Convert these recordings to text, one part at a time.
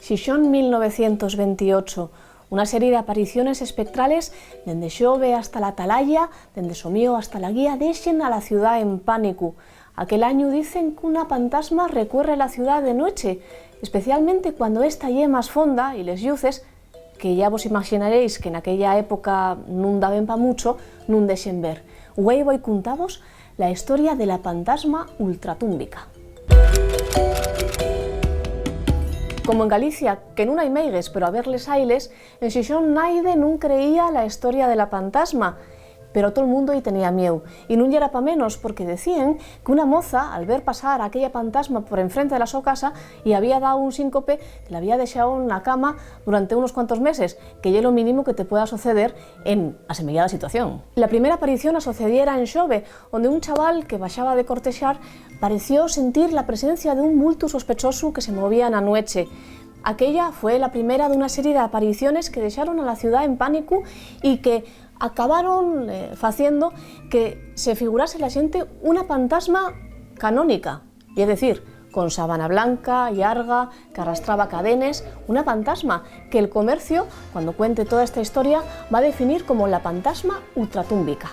Xixón 1928, una serie de apariciones espectrales dende Xove hasta la Atalaya, dende Somío hasta la Guía, deixen a la ciudad en pánico. Aquel año dicen que una fantasma recorre la ciudad de noche, especialmente cuando esta lle más fonda y les lluces, que ya vos imaginaréis que en aquella época non daben pa mucho, non deixen ver. Güey voy contavos la historia de la fantasma ultratúmbica. Como en Galicia, que non hai meigues, pero a verles ailes, en Xixón naide non creía la historia de la fantasma, pero todo el mundo aí tenía mieu. Y non era pa menos, porque decían que una moza, al ver pasar a aquella fantasma por enfrente de la súa casa, y había dado un síncope que la había deixado na cama durante unos cuantos meses, que é lo mínimo que te pueda suceder en a semellada situación. La primera aparición a sucediera en Xove, onde un chaval que baixaba de cortexar pareció sentir la presencia de un bulto sospechoso que se movía na noche. Aquella fue la primera de una serie de apariciones que deixaron a la ciudad en pánico y que acabaron haciendo que se figurase la xente una fantasma canónica, es decir, con sábana blanca, llarga, que arrastraba cadenes, una fantasma que el comercio, cuando cuente toda esta historia, va a definir como la fantasma ultratúmbica.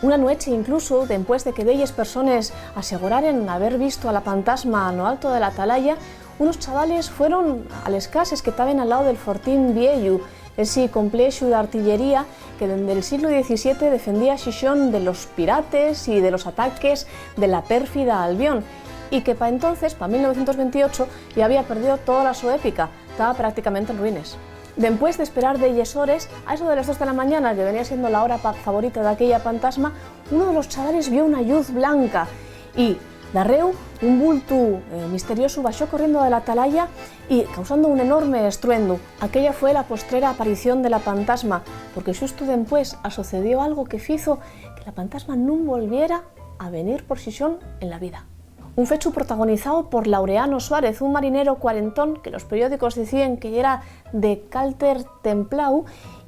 Una noche incluso, después de que delles personas aseguraren haber visto a la fantasma no alto de la Atalaya, unos chavales fueron a les cases que estaban al lado del Fortín Vieju, ese complexo de artillería que desde el siglo XVII defendía a Xixón de los pirates y de los ataques de la pérfida Albión, y que para entonces, para 1928, ya había perdido toda la su épica, estaba prácticamente en ruines. Después de esperar de horas, a eso de las 2 de la mañana, que venía siendo la hora favorita de aquella fantasma, uno de los chavales vio una luz blanca y darreu un bulto misterioso baixó corriendo de la Atalaya y causando un enorme estruendo. Aquella fue la postrera aparición de la fantasma, porque xusto después sucedió algo que fizo que la fantasma non volviera a venir por Xixón en la vida. Un fecho protagonizado por Laureano Suárez, un marinero cuarentón que los periódicos decían que era de cálter templau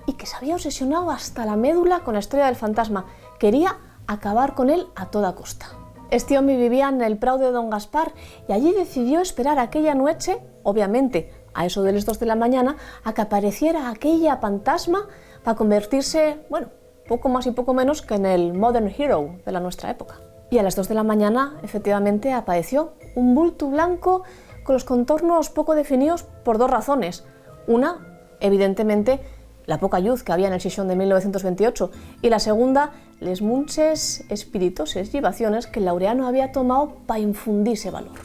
y que se había obsesionado hasta la médula con la historia del fantasma. Quería acabar con él a toda costa. Este home vivía en el prau de Don Gaspar y allí decidió esperar aquella noche, obviamente a eso de las 2 de la mañana, a que apareciera aquella fantasma para convertirse, bueno, poco más y poco menos que en el modern hero de la nuestra época. Y a las 2 de la mañana, efectivamente, apareció un bulto blanco con los contornos poco definidos por dos razones. Una, evidentemente, la poca luz que había en el Xixón de 1928, y la segunda, les munches espiritoses llibaciones que Laureano había tomado para infundirse valor.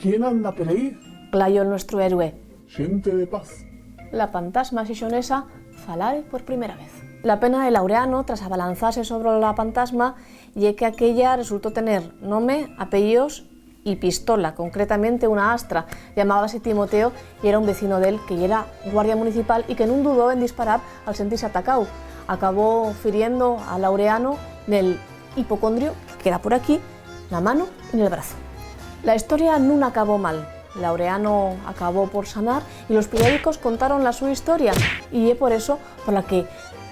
¿Quién anda por ahí? Clayó nuestro héroe. Xente de paz. La fantasma xixonesa falare por primera vez. La pena de Laureano, tras abalanzarse sobre la fantasma, ye que aquella resultó tener nome, apellidos y pistola, concretamente una astra, llamábase Timoteo y era un vecino de él que era guardia municipal y que no dudó en disparar al sentirse atacado. Acabó firiendo a Laureano en el hipocondrio, que queda por aquí, la mano y en el brazo. La historia no acabó mal. Laureano acabó por sanar y los periódicos contaron la su historia y es por eso por la que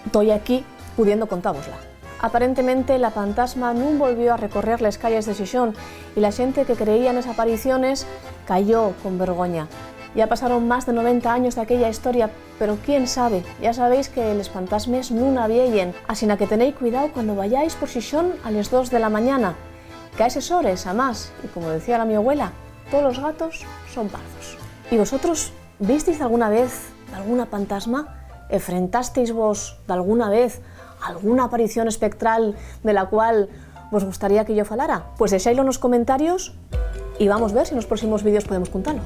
estoy aquí pudiendo contárosla. Aparentemente la fantasma non volvió a recorrer las calles de Xixón y la xente que creía en esas apariciones cayó con vergoña. Ya pasaron más de 90 años de aquella historia, pero quién sabe, ya sabéis que los fantasmes non aviellen, así que tenéis cuidado cuando vayáis por Xixón a las 2 de la mañana, que a esas horas, a más, y como decía mi abuela, todos los gatos son pardos. ¿Y vosotros visteis alguna vez alguna fantasma? ¿Enfrentasteis vos de alguna vez alguna aparición espectral de la cual vos gustaría que yo falara? Pues deixáislo en los comentarios y vamos a ver si en los próximos vídeos podemos contarlo.